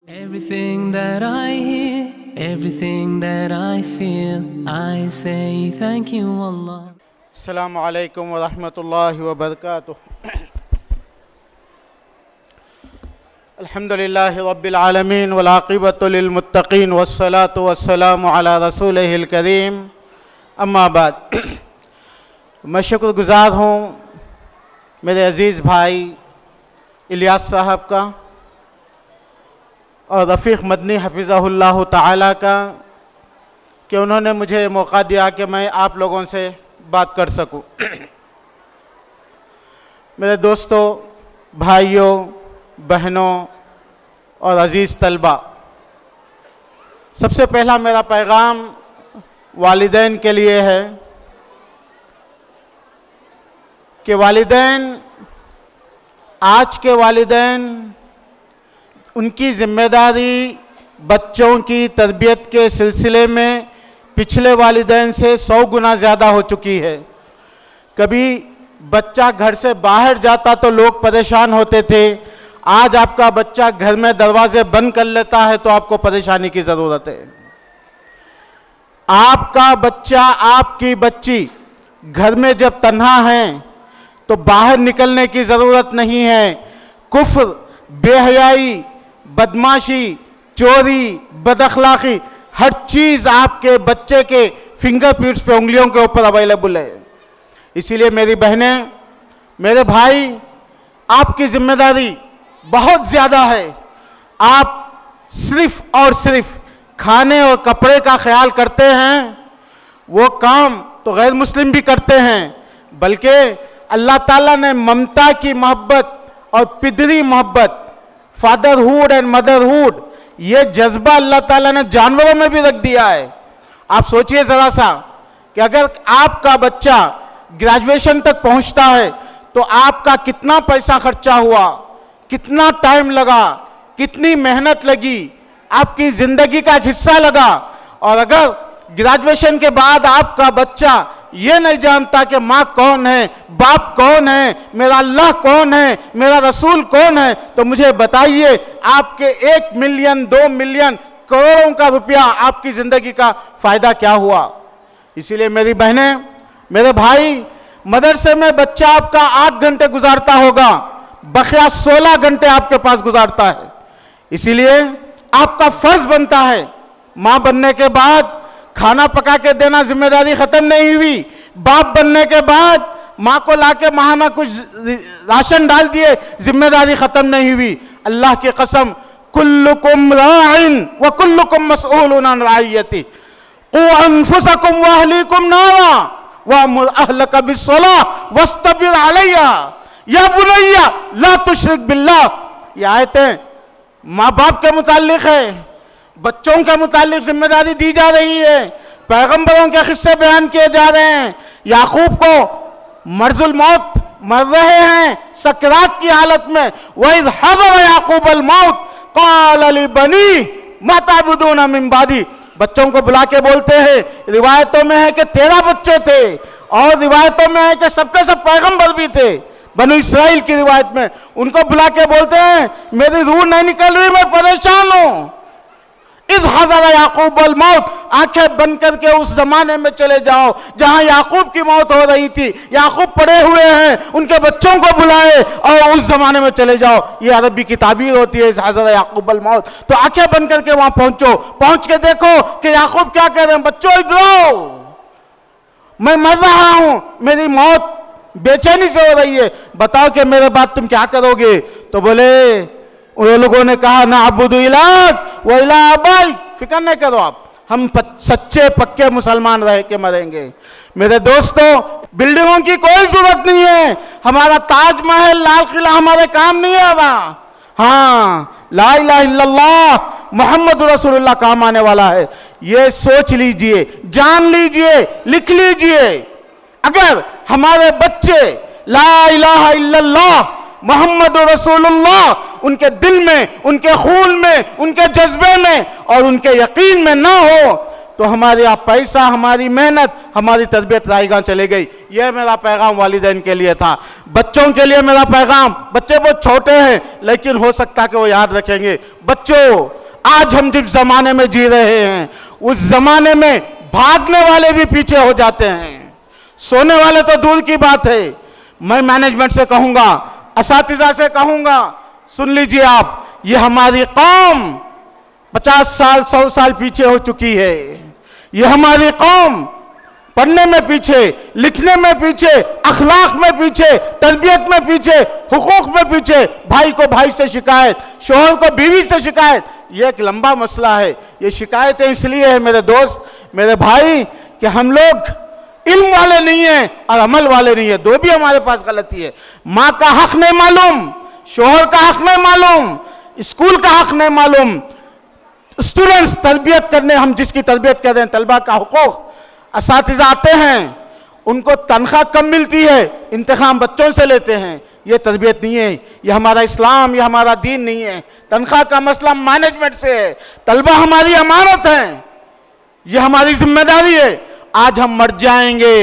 Everything that I hear, everything that I feel, I say thank you, Allah. Assalamu alaikum wa rahmatullahi wa barakatuh. Alhamdulillahi rabbil alameen wal aqibatu lil muttaqin was salatu was salamu ala rasulihil kareem. अम्मा बाद मैं शुक्रगुज़ार हूँ मेरे अज़ीज़ भाई इलियास साहब का और रफ़ीक़ मदनी हफ़िज़हुल्लाह ताला का कि उन्होंने मुझे मौका दिया कि मैं आप लोगों से बात कर सकूं। मेरे दोस्तों, भाइयों, बहनों और अज़ीज़ तलबा, सबसे पहला मेरा पैगाम वालिदैन के लिए है कि वालिदैन, आज के वालिदैन, उनकी ज़िम्मेदारी बच्चों की तरबियत के सिलसिले में पिछले वालिदैन से 100 गुना ज़्यादा हो चुकी है। कभी बच्चा घर से बाहर जाता तो लोग परेशान होते थे, आज आपका बच्चा घर में दरवाजे बंद कर लेता है तो आपको परेशानी की ज़रूरत है। आपका बच्चा, आपकी बच्ची घर में जब तन्हा हैं तो बाहर निकलने की ज़रूरत नहीं है। कुफ्र, बेहयाई, बदमाशी, चोरी, बदअखलाक़ी, हर चीज़ आपके बच्चे के फिंगरप्रिंट्स पे, उंगलियों के ऊपर अवेलेबल है। इसीलिए मेरी बहनें, मेरे भाई, आपकी जिम्मेदारी बहुत ज़्यादा है। आप सिर्फ और सिर्फ खाने और कपड़े का ख्याल करते हैं, वो काम तो गैर मुस्लिम भी करते हैं, बल्कि अल्लाह ताला ने ममता की मोहब्बत और पिदरी मोहब्बत, फादरहुड एंड मदरहुड, ये जज्बा अल्लाह ताला ने जानवरों में भी रख दिया है। आप सोचिए ज़रा सा कि अगर आपका बच्चा ग्रेजुएशन तक पहुंचता है तो आपका कितना पैसा खर्चा हुआ, कितना टाइम लगा, कितनी मेहनत लगी, आपकी ज़िंदगी का एक हिस्सा लगा। और अगर ग्रेजुएशन के बाद आपका बच्चा ये नहीं जानता कि माँ कौन है, बाप कौन है, मेरा अल्लाह कौन है, मेरा रसूल कौन है, तो मुझे बताइए आपके 1 मिलियन, 2 मिलियन, करोड़ों का रुपया आपकी ज़िंदगी का फ़ायदा क्या हुआ। इसीलिए मेरी बहनें, मेरे भाई, मदरसे में बच्चा आपका 8 घंटे गुजारता होगा, बकिया 16 घंटे आपके पास गुजारता है। इसीलिए आपका फ़र्ज़ बनता है, माँ बनने के बाद खाना पका के देना जिम्मेदारी ख़त्म नहीं हुई, बाप बनने के बाद माँ को लाके महाना कुछ राशन डाल दिए, जिम्मेदारी ख़त्म नहीं हुई। अल्लाह की कसम, कुल्लुकुम राइन व कुल्लुकुम मसऊलुन अन रइयती क़ू अनफुसकुम व अहलीकुम नारा वअमुर अहलका बिस्सलाह वस्तबिर अलैहा या बुनैया ला तुशरिक बिल्लाह। ये आयतें माँ बाप के मुताल्लिक़ है, बच्चों के मुताल्लिक़ जिम्मेदारी दी जा रही है, पैगंबरों के किस्से बयान किए जा रहे हैं। याकूब को मर्जुल मौत, मर रहे हैं सकरात की हालत में, वइज़ हज़र याकूब अल मौत क़ाल लिबनी मा ताबुदून मिन बादी। बच्चों को बुला के बोलते हैं, रिवायतों में है कि 13 बच्चे थे और रिवायतों में है कि सबके सब पैगंबर भी थे। बनु इसराइल की रिवायत में उनको बुला के बोलते हैं, मेरी रूह नहीं निकल रही, मैं परेशान हूं। इज़ हज़र याकूब अल मौत, आंखें बंद करके उस जमाने में चले जाओ जहां याकूब की मौत हो रही थी, याकूब पड़े हुए हैं, उनके बच्चों को बुलाए और उस जमाने में चले जाओ। ये अरबी की ताबीर होती है, इज़ हज़र याकूब अल मौत। तो आंखें बंद करके वहां पहुंचो, पहुंच के देखो कि याकूब क्या कह रहे हैं, बच्चों इधर आओ, मैं मर रहा हूं, मेरी मौत बेचैनी से हो रही है, बताओ कि मेरे बाद तुम क्या करोगे। तो बोले, उन लोगों ने कहा, ना अबुदु इलाक व इला आबाई, फिक्र नहीं करो आप, हम सच्चे पक्के मुसलमान रह के मरेंगे। मेरे दोस्तों, बिल्डिंगों की कोई जरूरत नहीं है, हमारा ताजमहल, लाल किला हमारे काम नहीं आ रहा। हाँ, ला इलाहा इल्लल्लाह मोहम्मद रसूलुल्लाह काम आने वाला है। ये सोच लीजिए, जान लीजिए, लिख लीजिए। अगर हमारे बच्चे ला इलाहा इल्लल्लाह मोहम्मद रसूलुल्लाह उनके दिल में, उनके खून में, उनके जज्बे में और उनके यकीन में ना हो तो हमारे यहाँ पैसा, हमारी मेहनत, हमारी तरबियत रायगां चले गई। यह मेरा पैगाम वालिदैन के लिए था। बच्चों के लिए मेरा पैगाम, बच्चे बहुत छोटे हैं लेकिन हो सकता है कि वो याद रखेंगे। बच्चों, आज हम जिस जमाने में जी रहे हैं उस जमाने में भागने वाले भी पीछे हो जाते हैं, सोने वाले तो दूर की बात है। मैं मैनेजमेंट से कहूंगा, असातिज़ा से कहूंगा, सुन लीजिए आप, ये हमारी कौम 50 साल 100 साल पीछे हो चुकी है। ये हमारी कौम पढ़ने में पीछे, लिखने में पीछे, अखलाक में पीछे, तरबियत में पीछे, हुकूक में पीछे, भाई को भाई से शिकायत, शोहर को बीवी से शिकायत, ये एक लंबा मसला है। ये शिकायतें इसलिए है मेरे दोस्त, मेरे भाई, कि हम लोग इल्म वाले नहीं है और अमल वाले नहीं है, दो भी हमारे पास गलती है। माँ का हक नहीं मालूम, शोहर का हक नहीं मालूम, स्कूल का हक नहीं मालूम, स्टूडेंट्स तरबियत करने, हम जिसकी तरबियत कर रहे हैं, तलबा का हुकूक, असातिज़ा आते हैं उनको तनख्वाह कम मिलती है, इंतखाम बच्चों से लेते हैं, ये तरबियत नहीं है, ये हमारा इस्लाम, ये हमारा दीन नहीं है। तनख्वाह का मसला मैनेजमेंट से है। तलबा हमारी अमानत है, ये हमारी जिम्मेदारी है। आज हम मर जाएंगे,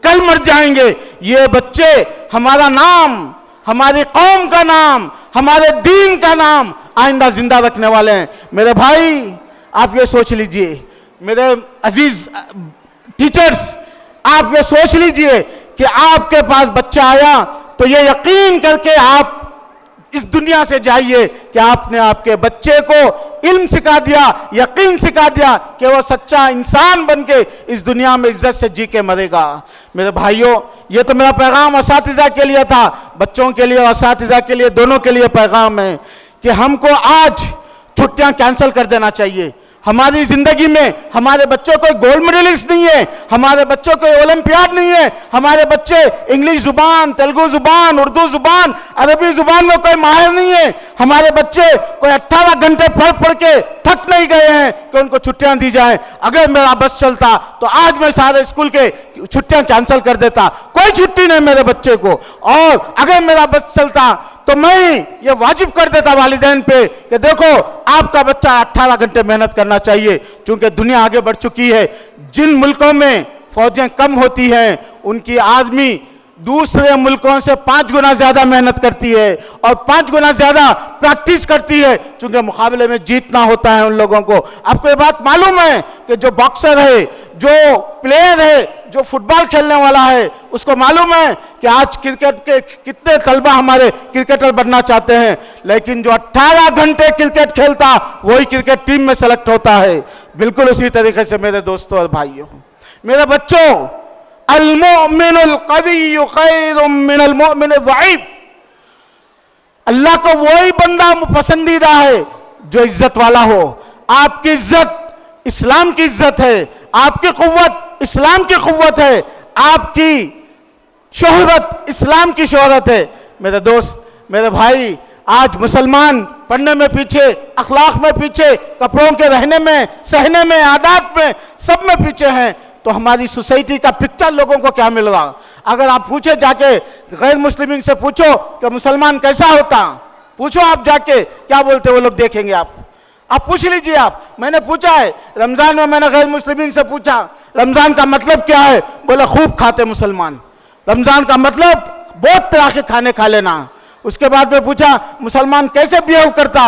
कल मर जाएंगे, ये बच्चे हमारा नाम, हमारी कौम का नाम, हमारे दीन का नाम आइंदा जिंदा रखने वाले हैं। मेरे भाई, आप ये सोच लीजिए, मेरे अजीज टीचर्स, आप ये सोच लीजिए कि आपके पास बच्चा आया तो ये यकीन करके आप इस दुनिया से जाइए कि आपने आपके बच्चे को इल्म सिखा दिया, यकीन सिखा दिया कि वो सच्चा इंसान बन के इस दुनिया में इज्जत से जी के मरेगा। मेरे भाइयों, ये तो मेरा पैगाम असातिज़ा के लिए था, बच्चों के लिए और असातिज़ा के लिए, दोनों के लिए पैगाम है कि हमको आज छुट्टियां कैंसिल कर देना चाहिए। हमारी जिंदगी में हमारे बच्चों को गोल्ड मेडलिस्ट नहीं है, हमारे बच्चों को ओलंपियाड नहीं है, हमारे बच्चे इंग्लिश जुबान, तेलुगु जुबान, उर्दू जुबान, अरबी जुबान में कोई माहिर नहीं है। हमारे बच्चे कोई 18 घंटे पढ़ के थक नहीं गए हैं कि उनको छुट्टियां दी जाए। अगर मेरा बस चलता तो आज मैं सारे स्कूल के छुट्टियां कैंसिल कर देता, कोई छुट्टी नहीं मेरे बच्चे को। और अगर मेरा बस चलता तो मैं ये वाजिब कर देता वालिदैन पे कि देखो, आपका बच्चा 18 घंटे मेहनत करना चाहिए, क्योंकि दुनिया आगे बढ़ चुकी है। जिन मुल्कों में फौजें कम होती हैं उनकी आदमी दूसरे मुल्कों से 5 गुना ज्यादा मेहनत करती है और 5 गुना ज्यादा प्रैक्टिस करती है, क्योंकि मुकाबले में जीतना होता है उन लोगों को। आपको ये बात मालूम है कि जो बॉक्सर है, जो प्लेयर है, जो फुटबॉल खेलने वाला है, उसको मालूम है कि आज क्रिकेट के कितने तलबा हमारे क्रिकेटर बनना चाहते हैं, लेकिन जो 18 घंटे क्रिकेट खेलता वही क्रिकेट टीम में सेलेक्ट होता है। बिल्कुल उसी तरीके से मेरे दोस्तों और भाइयों, मेरे बच्चों, अल-मुअमिनुल क़विय्यु ख़ैरुम मिनल मुअमिनिज़ ज़ईफ़। अल्लाह को वही बंदा पसंदीदा है जो इज्जत वाला हो। आपकी इज्जत इस्लाम की इज्जत है, आपकी कुव्वत इस्लाम की कुव्वत है, आपकी शोहरत इस्लाम की शोहरत है। मेरे दोस्त, मेरे भाई, आज मुसलमान पढ़ने में पीछे, अखलाक में पीछे, कपड़ों के रहने में, सहने में, आदात में, सब में पीछे हैं। तो हमारी सोसाइटी का पिक्चर लोगों को क्या मिल रहा? अगर आप पूछे जाके गैर मुस्लिमीन से पूछो कि मुसलमान कैसा होता, पूछो आप जाके, क्या बोलते वो लोग देखेंगे। आप पूछ लीजिए। मैंने पूछा है रमजान में, मैंने गैर मुस्लिमीन से पूछा रमजान का मतलब क्या है, बोले खूब खाते मुसलमान। रमजान का मतलब बहुत तरह के खाने खा लेना। उसके बाद में पूछा मुसलमान कैसे बिहेव करता,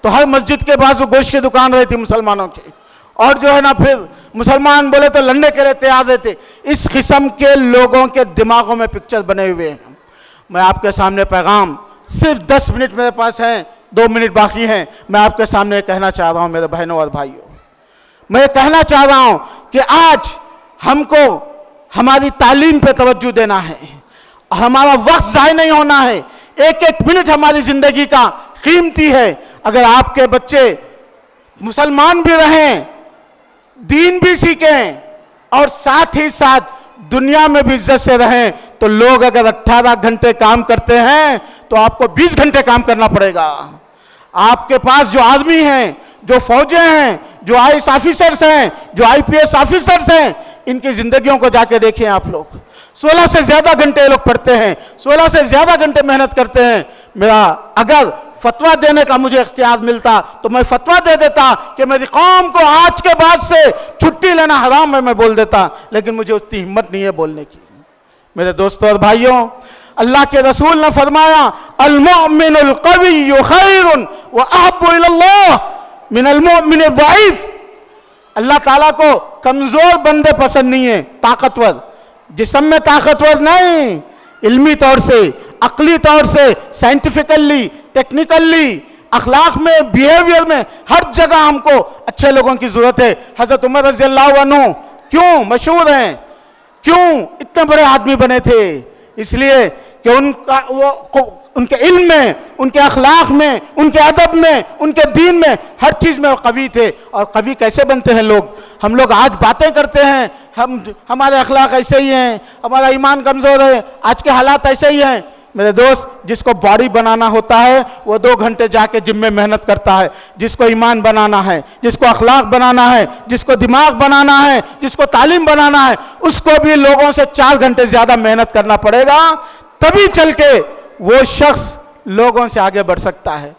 तो हर मस्जिद के पास वो गोश्त की दुकान रहती मुसलमानों की, और जो है ना फिर मुसलमान बोले तो लड़ने के लिए तैयार रहते। इस किस्म के लोगों के दिमागों में पिक्चर बने हुए हैं। मैं आपके सामने पैगाम, सिर्फ 10 मिनट मेरे पास हैं, 2 मिनट बाकी हैं, मैं आपके सामने कहना चाह रहा हूं मेरे बहनों और भाइयों, मैं कहना चाह रहा हूं कि आज हमको हमारी तालीम पे तवज्जो देना है, हमारा वक्त ज़ाय नहीं होना है। एक एक मिनट हमारी जिंदगी का कीमती है। अगर आपके बच्चे मुसलमान भी रहें, दीन भी सीखें और साथ ही साथ दुनिया में भी इज्जत से रहें, तो लोग अगर 18 घंटे काम करते हैं तो आपको 20 घंटे काम करना पड़ेगा। आपके पास जो आदमी हैं, जो फौजें हैं, जो आईएएस ऑफिसर्स हैं, जो आईपीएस ऑफिसर्स हैं, इनकी जिंदगियों को जाके देखें आप लोग। 16 से ज्यादा घंटे लोग पढ़ते हैं, 16 से ज्यादा घंटे मेहनत करते हैं। मेरा अगर फतवा देने का मुझे इख्तियार मिलता तो मैं फतवा दे देता कि मेरी कौम को आज के बाद से छुट्टी लेना हराम है, मैं बोल देता, लेकिन मुझे उतनी हिम्मत नहीं है बोलने की। मेरे दोस्तों और भाइयों, अल्लाह के रसूल ने फरमाया अल मुमिनुल क़विय्यु खैरुन व अहब्बु इलल्लाह मिनल मुमिनिज़ ज़ईफ़। अल्लाह ताला को कमजोर बंदे पसंद नहीं है, ताकतवर, जिस्म में ताकतवर नहीं, इल्मी तौर से, अक्ली तौर से, साइंटिफिकली, टेक्निकली, अखलाक में, बिहेवियर में, हर जगह हमको अच्छे लोगों की जरूरत है। हजरत उमर रज़ी अल्लाहु अन्हु क्यों मशहूर हैं, क्यों इतने बड़े आदमी बने थे? इसलिए कि उनके इल्म में, उनके अखलाक में, उनके अदब में, उनके दीन में, हर चीज़ में वो कवि थे। और कवि कैसे बनते हैं लोग? हम लोग आज बातें करते हैं, हमारे अखलाक ऐसे ही हैं, हमारा ईमान कमज़ोर है, आज के हालात ऐसे ही हैं। मेरे दोस्त, जिसको बॉडी बनाना होता है वो 2 घंटे जाके जिम में मेहनत करता है। जिसको ईमान बनाना है, जिसको अखलाक बनाना है, जिसको दिमाग बनाना है, जिसको तालीम बनाना है, उसको भी लोगों से 4 घंटे ज़्यादा मेहनत करना पड़ेगा, तभी चल के वो शख्स लोगों से आगे बढ़ सकता है।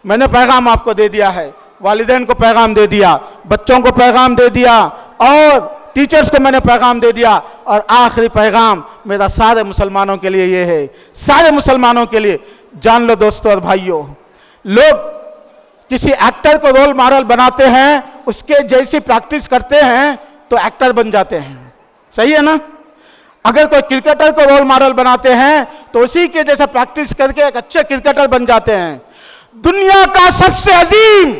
मैंने पैगाम आपको दे दिया है, वालिदैन को पैगाम दे दिया, बच्चों को पैगाम दे दिया और टीचर्स को मैंने पैगाम दे दिया। और आखिरी पैगाम मेरा सारे मुसलमानों के लिए ये है, सारे मुसलमानों के लिए, जान लो दोस्तों और भाइयों, लोग किसी एक्टर को रोल मॉडल बनाते हैं, उसके जैसी प्रैक्टिस करते हैं तो एक्टर बन जाते हैं, सही है ना? अगर कोई क्रिकेटर को रोल मॉडल बनाते हैं तो उसी के जैसा प्रैक्टिस करके एक अच्छे क्रिकेटर बन जाते हैं। दुनिया का सबसे अजीम,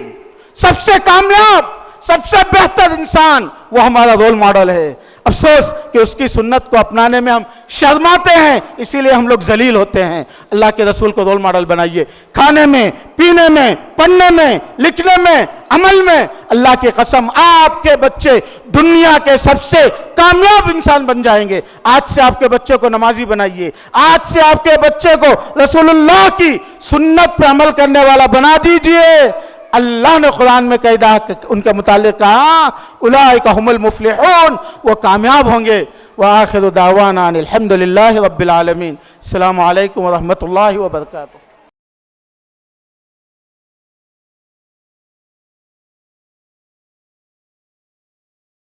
सबसे कामयाब, सबसे बेहतर इंसान वो हमारा रोल मॉडल है। अफसोस कि उसकी सुन्नत को अपनाने में हम शर्माते हैं, इसीलिए हम लोग जलील होते हैं। अल्लाह के रसूल को रोल मॉडल बनाइए, खाने में, पीने में, पढ़ने में, लिखने में, अमल में। अल्लाह की कसम, आपके बच्चे दुनिया के सबसे कामयाब इंसान बन जाएंगे। आज से आपके बच्चे को नमाजी बनाइए, आज से आपके बच्चे को रसूलुल्लाह की सुन्नत पर अमल करने वाला बना दीजिए। अल्लाह ने कुरान में कहता है, उनके मुतालिक कहा उलाइका हुमुल मुफ्लिहून, वो कामयाब होंगे। व आखिरु दावाना अनिल हम्दुलिल्लाहि रब्बिल आलमीन। अस्सलामु अलैकुम व रहमतुल्लाहि व बरकातुहू।